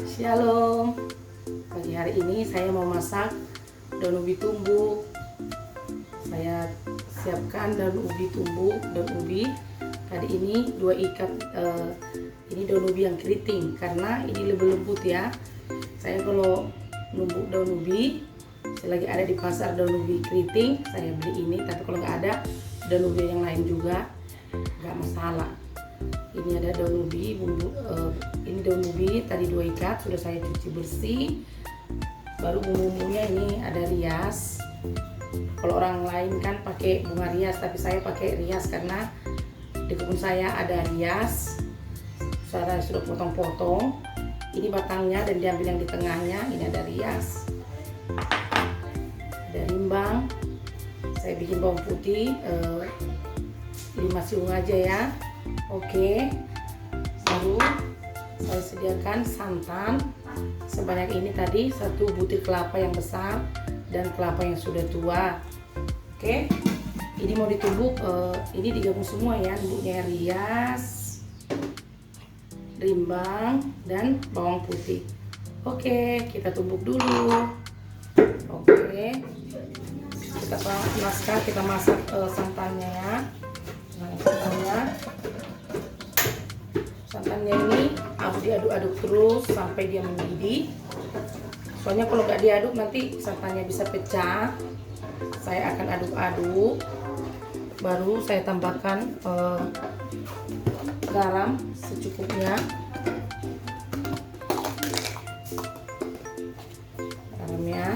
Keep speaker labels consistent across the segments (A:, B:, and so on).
A: Shalom. Pagi hari ini saya mau masak daun ubi tumbuk. Saya siapkan daun ubi tumbuk, daun ubi. Tadi ini 2 ikat. Ini daun ubi yang keriting karena ini lebih lembut ya. Saya kalau numbuk daun ubi, saya lagi ada di pasar daun ubi keriting, saya beli ini. Tapi kalau nggak ada daun ubi yang lain juga nggak masalah. Ini ada daun ubi, ini daun ubi tadi 2 ikat sudah saya cuci bersih. Baru bumbunya ini ada rias. Kalau orang lain kan pakai bunga rias, tapi saya pakai rias karena di kebun saya ada rias. Saya sudah potong-potong. Ini batangnya dan diambil yang di tengahnya. Ini ada rias, ada rimbang. Saya bikin bawang putih 5 siung aja ya. Oke, baru saya sediakan santan sebanyak ini tadi, 1 butir kelapa yang besar dan kelapa yang sudah tua. Oke, ini mau ditumbuk, ini digabung semua ya, tumbuknya rias, rimbang dan bawang putih. Oke, kita tumbuk dulu. Oke, kita masak santannya ya. Nah, santannya ini harus diaduk-aduk terus sampai dia mendidih. Soalnya kalau nggak diaduk nanti santannya bisa pecah. Saya akan aduk-aduk. Baru saya tambahkan garam secukupnya. Garamnya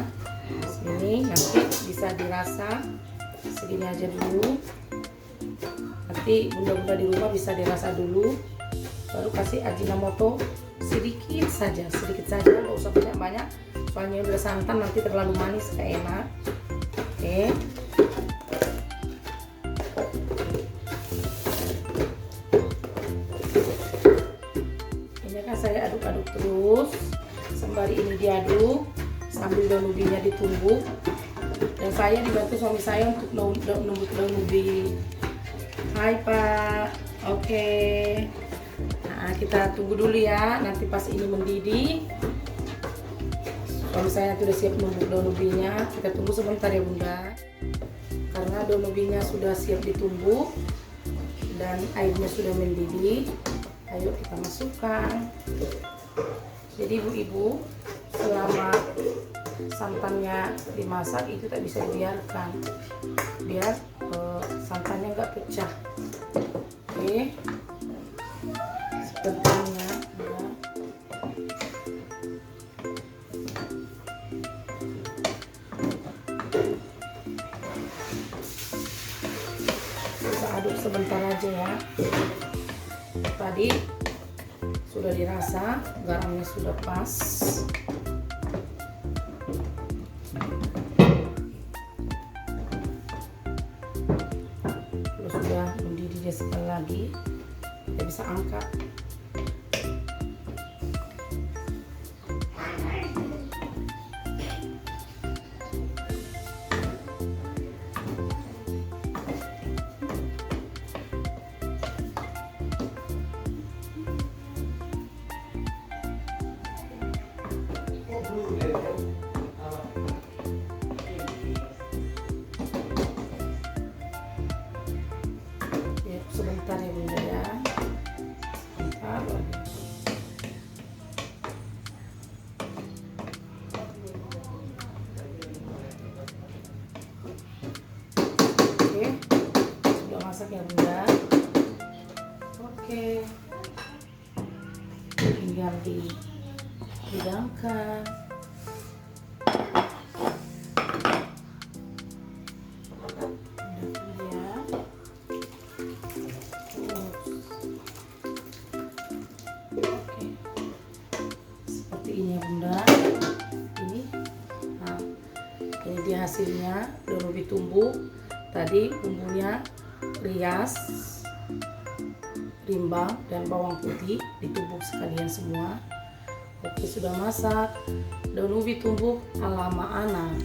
A: segini, nanti bisa dirasa segini aja dulu. Nanti bunda-bunda di rumah bisa dirasa dulu. Baru kasih ajinomoto sedikit saja, nggak usah banyak-banyak. Soalnya udah santan nanti terlalu manis gak enak. Oke. Ini kan saya aduk-aduk terus. Sembari ini diaduk sambil daun ubinya ditumbuk. Dan saya dibantu suami saya untuk numbuk daun ubi. Hai Pak. Oke. Nah, kita tunggu dulu ya. Nanti pas ini mendidih, suami saya sudah siap numbuk daun ubinya. Kita tunggu sebentar ya Bunda. Karena daun ubinya sudah siap ditumbuk dan airnya sudah mendidih. Ayo kita masukkan. Jadi ibu-ibu, selama santannya dimasak itu tak bisa dibiarkan, biar santannya nggak pecah. Oke, sepertinya ya. Kita aduk sebentar aja ya. Tadi sudah dirasa, garamnya sudah pas. Kalau sudah mendidih dia sekali lagi, kita bisa angkat. Sebentar ya Bunda ya. Sebentar lagi. Oke, sudah masak ya Bunda. Oke, tinggal dihidangkan. Ini ya Bunda, ini dia hasilnya daun ubi tumbuk. Tadi bumbunya rias, rimbang dan bawang putih ditumbuk sekalian semua. Oke, sudah masak daun ubi tumbuk ala Mak Ana.